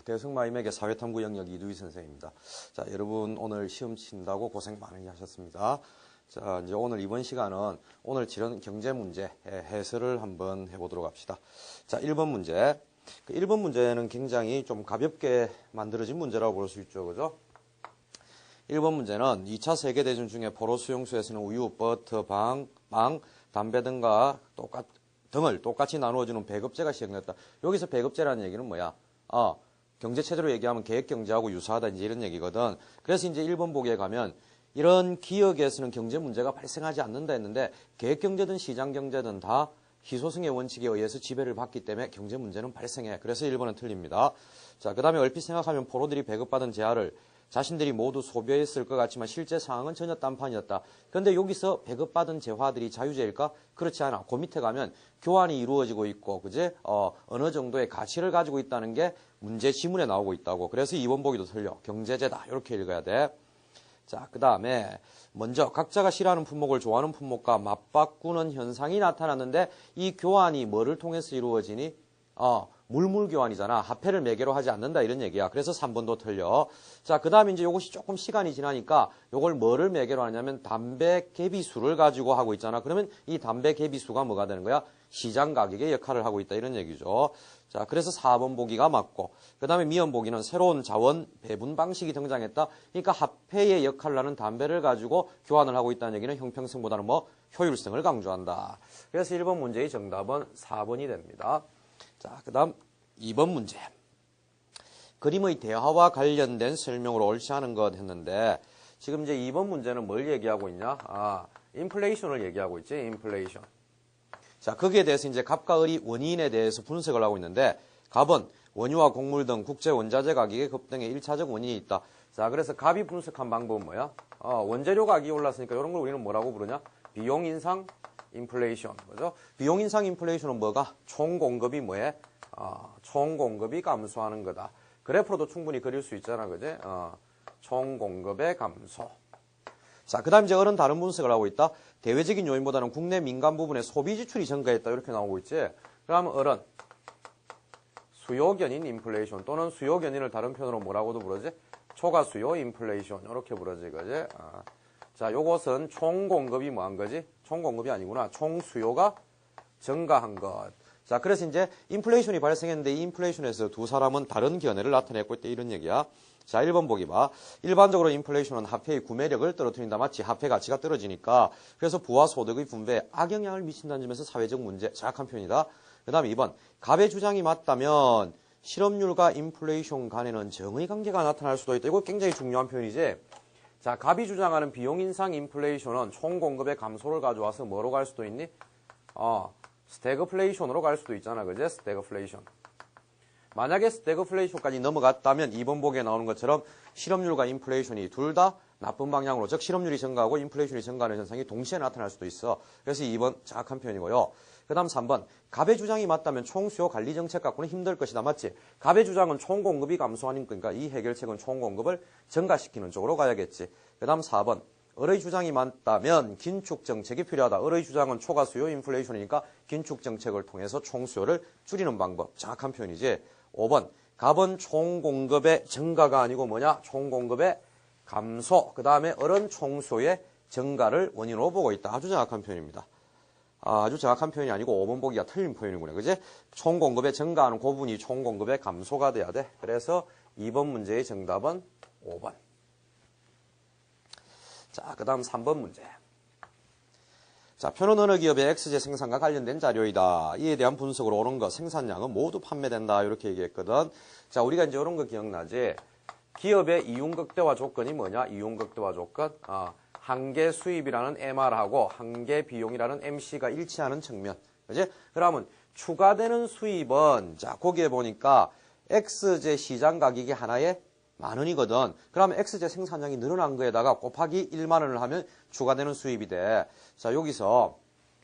대승마임에게 사회탐구 영역 이두희 선생입니다. 자, 여러분 오늘 시험 친다고 고생 많이 하셨습니다. 자, 이제 오늘 이번 시간은 오늘 치른 경제 문제 해설을 한번 해보도록 합시다. 자, 1번 문제. 1번 문제는 굉장히 좀 가볍게 만들어진 문제라고 볼 수 있죠. 그죠? 1번 문제는 2차 세계대전 중에 포로 수용소에서는 우유, 버터, 빵, 담배 등과 등을 똑같이 나누어주는 배급제가 시행됐다. 여기서 배급제라는 얘기는 뭐야? 경제체제로 얘기하면 계획경제하고 유사하다 이제 이런 얘기거든. 그래서 이제 1번 보기에 가면 이런 기역에서는 경제 문제가 발생하지 않는다 했는데 계획경제든 시장경제든 다 희소성의 원칙에 의해서 지배를 받기 때문에 경제 문제는 발생해. 그래서 1번은 틀립니다. 자, 그 다음에 얼핏 생각하면 포로들이 배급받은 재화를 자신들이 모두 소비했을 것 같지만 실제 상황은 전혀 딴판이었다. 그런데 여기서 배급받은 재화들이 자유재일까? 그렇지 않아. 그 밑에 가면 교환이 이루어지고 있고, 그제? 어느 정도의 가치를 가지고 있다는 게 문제 지문에 나오고 있다고. 그래서 2번 보기도 틀려. 경제제다. 이렇게 읽어야 돼. 자, 그 다음에 먼저 각자가 싫어하는 품목을 좋아하는 품목과 맞바꾸는 현상이 나타났는데 이 교환이 뭐를 통해서 이루어지니? 물물교환이잖아. 화폐를 매개로 하지 않는다 이런 얘기야. 그래서 3번도 틀려. 자, 그 다음에 이제 요것이 조금 시간이 지나니까 요걸 뭐를 매개로 하냐면 담배 개비수를 가지고 하고 있잖아. 그러면 이 담배 개비수가 뭐가 되는 거야? 시장 가격의 역할을 하고 있다 이런 얘기죠. 자, 그래서 4번 보기가 맞고, 그 다음에 미연 보기는 새로운 자원 배분 방식이 등장했다. 그러니까 화폐의 역할을 하는 담배를 가지고 교환을 하고 있다는 얘기는 형평성보다는 효율성을 강조한다. 그래서 1번 문제의 정답은 4번이 됩니다. 자, 그 다음 2번 문제. 그림의 대화와 관련된 설명으로 옳지 않은 것 했는데, 지금 이제 2번 문제는 뭘 얘기하고 있냐? 인플레이션을 얘기하고 있지, 인플레이션. 자, 거기에 대해서 이제 갑과 을이 원인에 대해서 분석을 하고 있는데, 갑은 원유와 곡물 등 국제 원자재 가격의 급등에 1차적 원인이 있다. 자, 그래서 갑이 분석한 방법은 뭐야? 원재료 가격이 올랐으니까 이런 걸 우리는 뭐라고 부르냐? 비용 인상 인플레이션. 그죠? 비용 인상 인플레이션은 뭐가? 총 공급이 뭐해? 총 공급이 감소하는 거다. 그래프로도 충분히 그릴 수 있잖아. 그지? 총 공급의 감소. 자, 그 다음 이제 을은 다른 분석을 하고 있다. 대외적인 요인보다는 국내 민간 부분의 소비 지출이 증가했다. 이렇게 나오고 있지. 그러면 을은 수요견인 인플레이션 또는 수요견인을 다른 표현으로 뭐라고도 부르지? 초과수요 인플레이션. 이렇게 부르지. 그지? 자, 요것은 총 공급이 뭐한 거지? 총 공급이 아니구나. 총 수요가 증가한 것. 자, 그래서 이제 인플레이션이 발생했는데 이 인플레이션에서 두 사람은 다른 견해를 나타내고 있다. 이런 얘기야. 자, 1번 보기 봐. 일반적으로 인플레이션은 화폐의 구매력을 떨어뜨린다. 맞지? 화폐 가치가 떨어지니까. 그래서 부와 소득의 분배에 악영향을 미친다는 점에서 사회적 문제. 정확한 표현이다. 그 다음에 2번. 갑의 주장이 맞다면 실업률과 인플레이션 간에는 정의 관계가 나타날 수도 있다. 이거 굉장히 중요한 표현이지. 자, 갑이 주장하는 비용 인상 인플레이션은 총 공급의 감소를 가져와서 뭐로 갈 수도 있니? 스태그플레이션으로 갈 수도 있잖아. 그제? 스태그플레이션. 만약에 스태그플레이션까지 넘어갔다면 2번 보기에 나오는 것처럼 실업률과 인플레이션이 둘 다 나쁜 방향으로, 즉 실업률이 증가하고 인플레이션이 증가하는 현상이 동시에 나타날 수도 있어. 그래서 2번 정확한 표현이고요. 그 다음 3번. 갑의 주장이 맞다면 총수요 관리 정책 갖고는 힘들 것이다. 맞지? 갑의 주장은 총 공급이 감소하는 거니까 이 해결책은 총 공급을 증가시키는 쪽으로 가야겠지. 그 다음 4번. 을의 주장이 맞다면 긴축 정책이 필요하다. 을의 주장은 초과수요 인플레이션이니까 긴축 정책을 통해서 총수요를 줄이는 방법. 정확한 표현이지. 5번. 갑은 총 공급의 증가가 아니고 뭐냐? 총 공급의 감소. 그 다음에 을은 총수요의 증가를 원인으로 보고 있다. 아주 정확한 표현입니다. 아주 정확한 표현이 아니고 5번 보기가 틀린 표현이구나. 그지? 총 공급의 증가하는 그 부분이 총 공급의 감소가 돼야 돼. 그래서 2번 문제의 정답은 5번. 자, 그 다음 3번 문제. 자, 표는 어느 기업의 X제 생산과 관련된 자료이다. 이에 대한 분석으로 옳은 것, 생산량은 모두 판매된다. 이렇게 얘기했거든. 자, 우리가 이제 이런 거 기억나지? 기업의 이윤극대화 조건이 뭐냐? 이윤극대화 조건. 한계 수입이라는 MR하고 한계 비용이라는 MC가 일치하는 측면. 그지? 그러면 추가되는 수입은, 자, 거기에 보니까 X제 시장 가격이 하나에 10,000원이거든. 그러면 X제 생산량이 늘어난 거에다가 곱하기 10,000원을 하면 추가되는 수입이 돼. 자, 여기서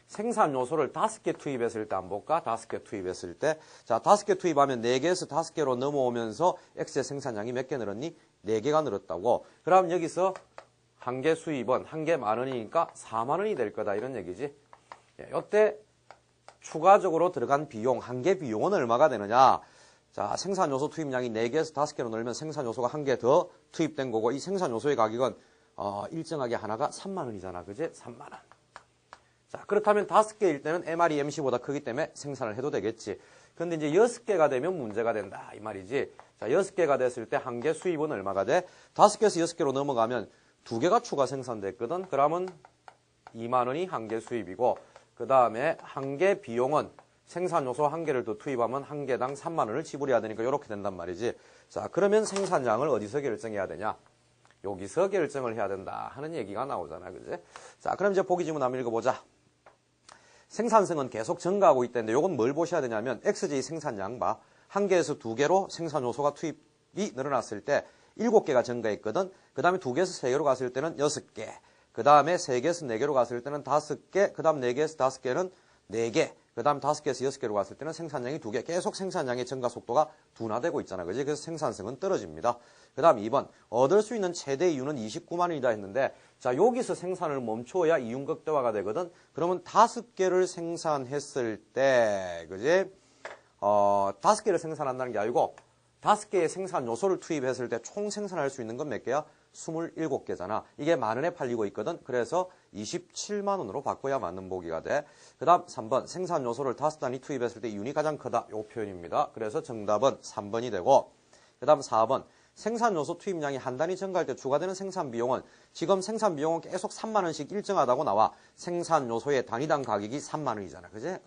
생산 요소를 5개 투입했을 때 한번 볼까? 5개 투입했을 때. 자, 5개 투입하면 4개에서 5개로 넘어오면서 X제 생산량이 몇 개 늘었니? 4개가 늘었다고. 그럼 여기서 한 개 수입은 한 개 10,000원이니까 40,000원이 될 거다. 이런 얘기지. 이때 추가적으로 들어간 비용, 한 개 비용은 얼마가 되느냐? 자, 생산 요소 투입량이 4개에서 5개로 늘면 생산 요소가 1개 더 투입된 거고 이 생산 요소의 가격은 일정하게 하나가 3만 원이잖아. 그지? 3만 원. 자, 그렇다면 5개일 때는 MR이 MC보다 크기 때문에 생산을 해도 되겠지. 근데 이제 6개가 되면 문제가 된다. 이 말이지. 자, 6개가 됐을 때 1개 수입은 얼마가 돼? 5개에서 6개로 넘어가면 2개가 추가 생산됐거든. 그러면 2만 원이 1개 수입이고 그 다음에 1개 비용은 생산 요소 1개를 더 투입하면 1개당 3만 원을 지불해야 되니까 이렇게 된단 말이지. 자, 그러면 생산량을 어디서 결정해야 되냐? 여기서 결정을 해야 된다 하는 얘기가 나오잖아. 그지? 자, 그럼 이제 보기 지문 한번 읽어보자. 생산성은 계속 증가하고 있다는데 이건 뭘 보셔야 되냐면 XJ 생산량 봐. 1개에서 2개로 생산 요소가 투입이 늘어났을 때 7개가 증가했거든. 그 다음에 2개에서 3개로 갔을 때는 6개. 그 다음에 3개에서 4개로 갔을 때는 5개. 그 다음 4개에서 5개는 4개. 그 다음 5개에서 6개로 갔을 때는 생산량이 2개. 계속 생산량의 증가 속도가 둔화되고 있잖아. 그지? 그래서 생산성은 떨어집니다. 그 다음 2번. 얻을 수 있는 최대 이윤은 29만 원이다 했는데, 자, 여기서 생산을 멈춰야 이윤 극대화가 되거든? 그러면 5개를 생산했을 때, 그지? 5개를 생산한다는 게 아니고, 5개의 생산 요소를 투입했을 때 총 생산할 수 있는 건 몇 개야? 27개잖아. 이게 만 원에 팔리고 있거든. 그래서 27만 원으로 바꿔야 맞는 보기가 돼. 그 다음 3번. 생산 요소를 5단위 투입했을 때 이윤이 가장 크다. 요 표현입니다. 그래서 정답은 3번이 되고, 그 다음 4번. 생산 요소 투입량이 한 단위 증가할 때 추가되는 생산 비용은 지금 생산 비용은 계속 3만 원씩 일정하다고 나와. 생산 요소의 단위당 가격이 3만 원이잖아. 그지?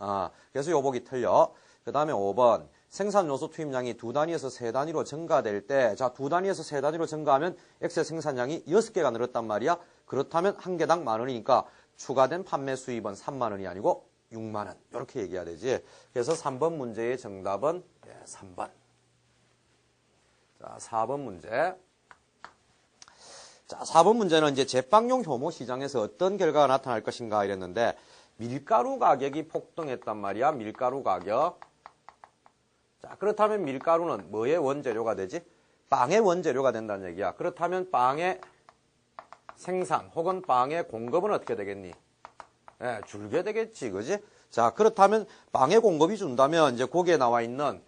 그래서 요 보기 틀려. 그 다음에 5번. 생산 요소 투입량이 2단위에서 3단위로 증가될 때, 자, 2단위에서 3단위로 증가하면 X의 생산량이 6개가 늘었단 말이야. 그렇다면 한 개당 만 원이니까 추가된 판매 수입은 3만 원이 아니고 6만 원. 이렇게 얘기해야 되지. 그래서 3번 문제의 정답은 3번. 자, 4번 문제. 자, 4번 문제는 이제 제빵용 효모 시장에서 어떤 결과가 나타날 것인가 이랬는데, 밀가루 가격이 폭등했단 말이야. 밀가루 가격. 자, 그렇다면 밀가루는 뭐의 원재료가 되지? 빵의 원재료가 된다는 얘기야. 그렇다면 빵의 생산 혹은 빵의 공급은 어떻게 되겠니? 줄게 되겠지. 그지? 자, 그렇다면 빵의 공급이 준다면 이제 거기에 나와 있는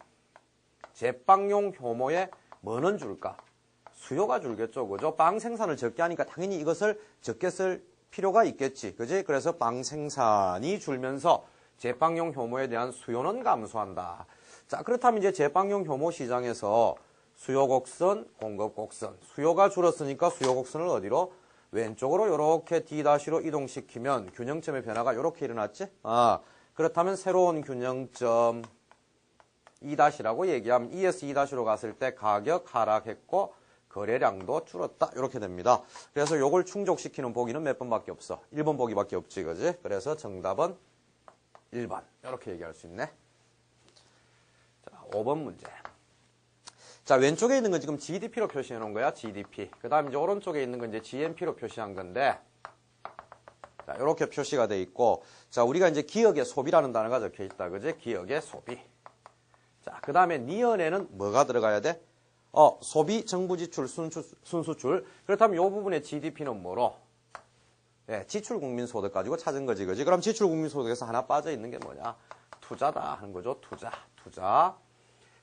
제빵용 효모에 뭐는 줄까? 수요가 줄겠죠. 그죠? 빵 생산을 적게 하니까 당연히 이것을 적게 쓸 필요가 있겠지. 그지? 그래서 빵 생산이 줄면서 제빵용 효모에 대한 수요는 감소한다. 자, 그렇다면 이제 제빵용 효모 시장에서 수요 곡선, 공급 곡선. 수요가 줄었으니까 수요 곡선을 어디로? 왼쪽으로 이렇게 D-로 이동시키면 균형점의 변화가 이렇게 일어났지? 그렇다면 새로운 균형점 E-라고 얘기하면 E에서 E-로 갔을 때 가격 하락했고 거래량도 줄었다. 이렇게 됩니다. 그래서 요걸 충족시키는 보기는 몇 번밖에 없어? 1번 보기밖에 없지. 그지? 그래서 정답은 1번. 이렇게 얘기할 수 있네. 자, 5번 문제. 자, 왼쪽에 있는 건 지금 GDP로 표시해 놓은 거야. GDP. 그 다음 이제 오른쪽에 있는 건 이제 GNP로 표시한 건데, 자, 이렇게 표시가 돼 있고, 자, 우리가 이제 기억의 소비라는 단어가 적혀 있다. 그지? 기억의 소비. 자, 그 다음에 니은에는 뭐가 들어가야 돼? 소비, 정부 지출, 순수출. 그렇다면 이 부분의 GDP는 뭐로? 지출 국민소득 가지고 찾은 거지, 그지? 그럼 지출 국민소득에서 하나 빠져 있는 게 뭐냐? 투자다 하는 거죠. 투자.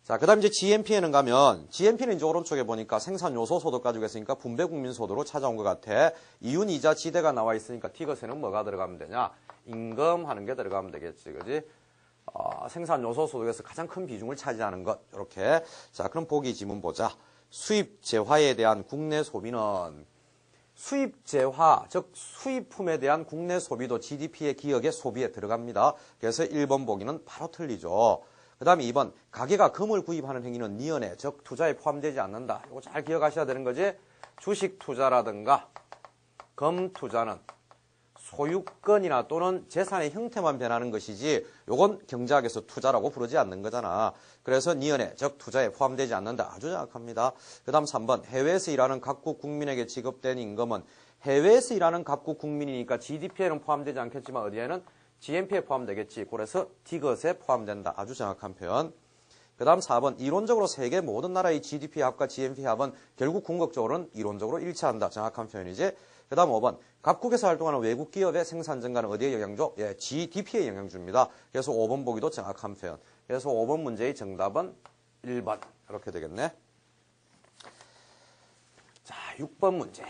자, 그 다음 이제 GNP에는 가면, GNP는 이제 오른쪽에 보니까 생산 요소 소득 가지고 했으니까 분배 국민소득으로 찾아온 것 같아. 이윤, 이자, 지대가 나와 있으니까 티것에는 뭐가 들어가면 되냐? 임금 하는 게 들어가면 되겠지, 그지? 생산 요소 소득에서 가장 큰 비중을 차지하는 것. 이렇게. 자, 그럼 보기 지문 보자. 수입 재화에 대한 국내 소비는 수입 재화, 즉 수입품에 대한 국내 소비도 GDP의 기억의 소비에 들어갑니다. 그래서 1번 보기는 바로 틀리죠. 그 다음에 2번, 가게가 금을 구입하는 행위는 니은에, 즉 투자에 포함되지 않는다. 이거 잘 기억하셔야 되는 거지. 주식 투자라든가 금 투자는 소유권이나 또는 재산의 형태만 변하는 것이지 요건 경제학에서 투자라고 부르지 않는 거잖아. 그래서 니은에, 즉 투자에 포함되지 않는다. 아주 정확합니다. 그 다음 3번, 해외에서 일하는 각국 국민에게 지급된 임금은 해외에서 일하는 각국 국민이니까 GDP에는 포함되지 않겠지만 어디에는 GNP에 포함되겠지. 그래서 디귿에 포함된다. 아주 정확한 표현. 그 다음 4번, 이론적으로 세계 모든 나라의 GDP 합과 GNP 합은 결국 궁극적으로는 이론적으로 일치한다. 정확한 표현이지. 그 다음 5번, 각국에서 활동하는 외국 기업의 생산 증가는 어디에 영향 줘? GDP에 영향 줍니다. 그래서 5번 보기도 정확한 표현. 그래서 5번 문제의 정답은 1번. 이렇게 되겠네. 자, 6번 문제.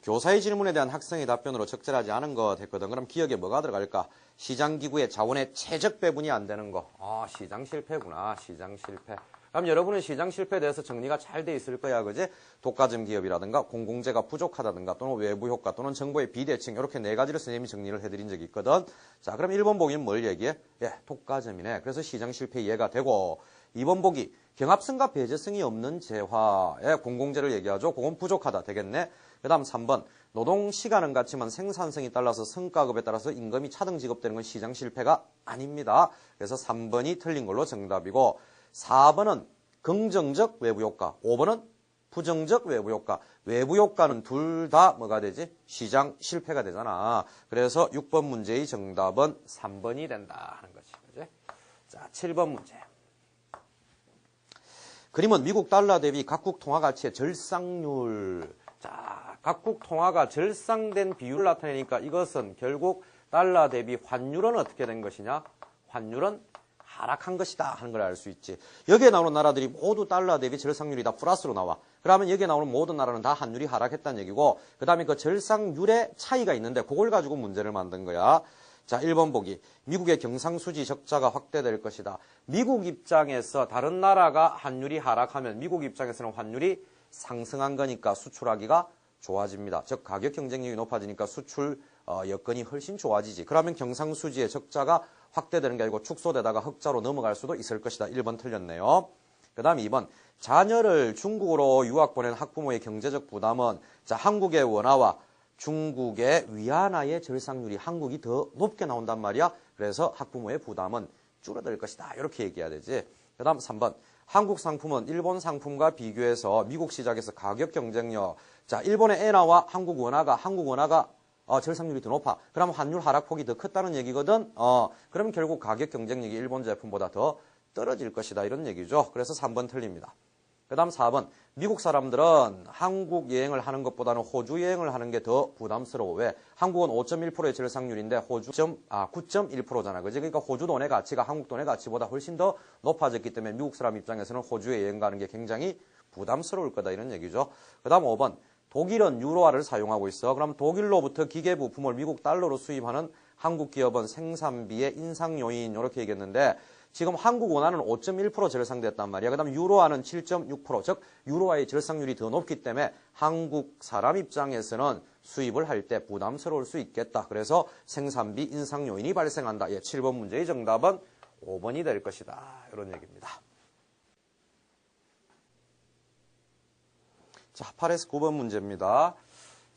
교사의 질문에 대한 학생의 답변으로 적절하지 않은 것 했거든. 그럼 기억에 뭐가 들어갈까? 시장기구의 자원의 최적 배분이 안 되는 거. 시장 실패구나. 시장 실패. 그럼 여러분은 시장 실패에 대해서 정리가 잘 돼 있을 거야. 그지? 독과점 기업이라든가 공공재가 부족하다든가 또는 외부 효과 또는 정보의 비대칭 이렇게 네 가지를 선생님이 정리를 해드린 적이 있거든. 자, 그럼 1번 보기는 뭘 얘기해? 독과점이네. 그래서 시장 실패 이해가 되고 2번 보기 경합성과 배제성이 없는 재화에 공공재를 얘기하죠. 그건 부족하다. 되겠네. 그 다음 3번 노동시간은 같지만 생산성이 따라서 성과급에 따라서 임금이 차등 지급되는 건 시장 실패가 아닙니다. 그래서 3번이 틀린 걸로 정답이고 4번은 긍정적 외부효과, 5번은 부정적 외부효과. 외부효과는 둘 다 뭐가 되지? 시장 실패가 되잖아. 그래서 6번 문제의 정답은 3번이 된다 하는 거지. 그치? 자, 7번 문제. 그림은 미국 달러 대비 각국 통화 가치의 절상률. 자, 각국 통화가 절상된 비율을 나타내니까 이것은 결국 달러 대비 환율은 어떻게 된 것이냐? 환율은 하락한 것이다 하는 걸 알 수 있지. 여기에 나오는 나라들이 모두 달러 대비 절상률이 다 플러스로 나와. 그러면 여기에 나오는 모든 나라는 다 환율이 하락했다는 얘기고 그 다음에 그 절상률의 차이가 있는데 그걸 가지고 문제를 만든 거야. 자, 1번 보기. 미국의 경상수지 적자가 확대될 것이다. 미국 입장에서 다른 나라가 환율이 하락하면 미국 입장에서는 환율이 상승한 거니까 수출하기가 좋아집니다. 즉 가격 경쟁력이 높아지니까 수출 여건이 훨씬 좋아지지. 그러면 경상수지의 적자가 확대되는 게 아니고 축소되다가 흑자로 넘어갈 수도 있을 것이다. 1번 틀렸네요. 그 다음 2번. 자녀를 중국으로 유학 보낸 학부모의 경제적 부담은 자, 한국의 원화와 중국의 위안화의 절상률이 한국이 더 높게 나온단 말이야. 그래서 학부모의 부담은 줄어들 것이다. 이렇게 얘기해야 되지. 그 다음 3번. 한국 상품은 일본 상품과 비교해서 미국 시장에서 가격 경쟁력. 자, 일본의 엔화와 한국 원화가 절상률이 더 높아. 그럼 환율 하락폭이 더 컸다는 얘기거든. 그러면 결국 가격 경쟁력이 일본 제품보다 더 떨어질 것이다. 이런 얘기죠. 그래서 3번 틀립니다. 그 다음 4번. 미국 사람들은 한국 여행을 하는 것보다는 호주 여행을 하는 게 더 부담스러워. 왜? 한국은 5.1%의 절상률인데 호주 9.1%잖아. 그지? 그러니까 호주 돈의 가치가 한국 돈의 가치보다 훨씬 더 높아졌기 때문에 미국 사람 입장에서는 호주에 여행 가는 게 굉장히 부담스러울 거다. 이런 얘기죠. 그 다음 5번. 독일은 유로화를 사용하고 있어. 그럼 독일로부터 기계 부품을 미국 달러로 수입하는 한국 기업은 생산비의 인상 요인 이렇게 얘기했는데 지금 한국 원화는 5.1% 절상됐단 말이야. 그 다음 유로화는 7.6%, 즉 유로화의 절상률이 더 높기 때문에 한국 사람 입장에서는 수입을 할 때 부담스러울 수 있겠다. 그래서 생산비 인상 요인이 발생한다. 7번 문제의 정답은 5번이 될 것이다. 이런 얘기입니다. 자, 8에서 9번 문제입니다.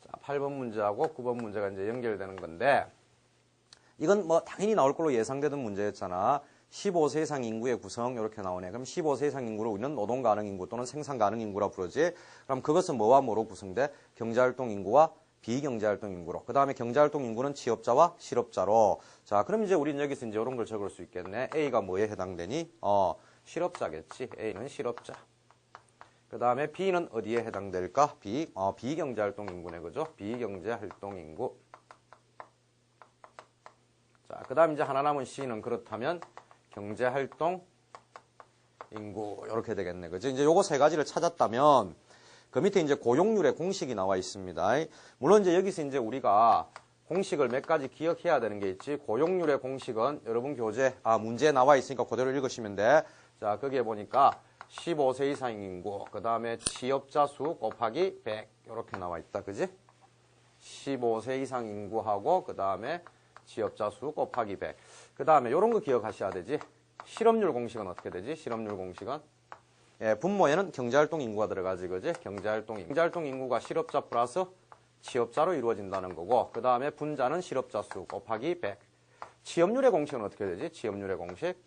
자, 8번 문제하고 9번 문제가 이제 연결되는 건데 이건 뭐 당연히 나올 걸로 예상되던 문제였잖아. 15세 이상 인구의 구성 이렇게 나오네. 그럼 15세 이상 인구를 우리는 노동 가능 인구 또는 생산 가능 인구라 부르지. 그럼 그것은 뭐와 뭐로 구성돼? 경제활동 인구와 비경제활동 인구로. 그 다음에 경제활동 인구는 취업자와 실업자로. 자, 그럼 이제 우리는 여기서 이제 이런 걸 적을 수 있겠네. A가 뭐에 해당되니? 실업자겠지. A는 실업자. 그 다음에 B는 어디에 해당될까? 비경제활동 인구네. 그죠? 비경제활동 인구. 자, 그 다음 이제 하나 남은 C는 그렇다면 경제활동 인구 이렇게 되겠네. 그죠? 이제 요거 세 가지를 찾았다면 그 밑에 이제 고용률의 공식이 나와 있습니다. 물론 이제 여기서 이제 우리가 공식을 몇 가지 기억해야 되는 게 있지. 고용률의 공식은 여러분 문제에 나와 있으니까 그대로 읽으시면 돼. 자, 거기에 보니까 15세 이상 인구, 그 다음에 취업자 수 곱하기 100 이렇게 나와 있다. 그지? 15세 이상 인구하고 그 다음에 취업자 수 곱하기 100. 그 다음에 이런 거 기억하셔야 되지. 실업률 공식은 어떻게 되지? 실업률 공식은 분모에는 경제활동 인구가 들어가지. 그지? 경제활동 인구가 실업자 플러스 취업자로 이루어진다는 거고 그 다음에 분자는 실업자 수 곱하기 100. 취업률의 공식은 어떻게 되지? 취업률의 공식.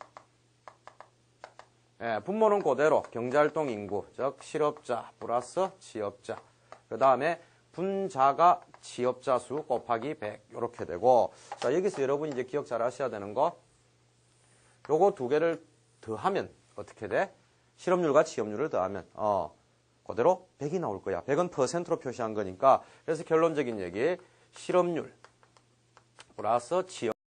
분모는 그대로 경제활동 인구, 즉 실업자 플러스 취업자. 그 다음에 분자가 취업자 수 곱하기 100 이렇게 되고 자 여기서 여러분이 이제 기억 잘 하셔야 되는 거 요거 두 개를 더하면 어떻게 돼? 실업률과 취업률을 더하면 그대로 100이 나올 거야. 100은 퍼센트로 표시한 거니까 그래서 결론적인 얘기 실업률 플러스 취업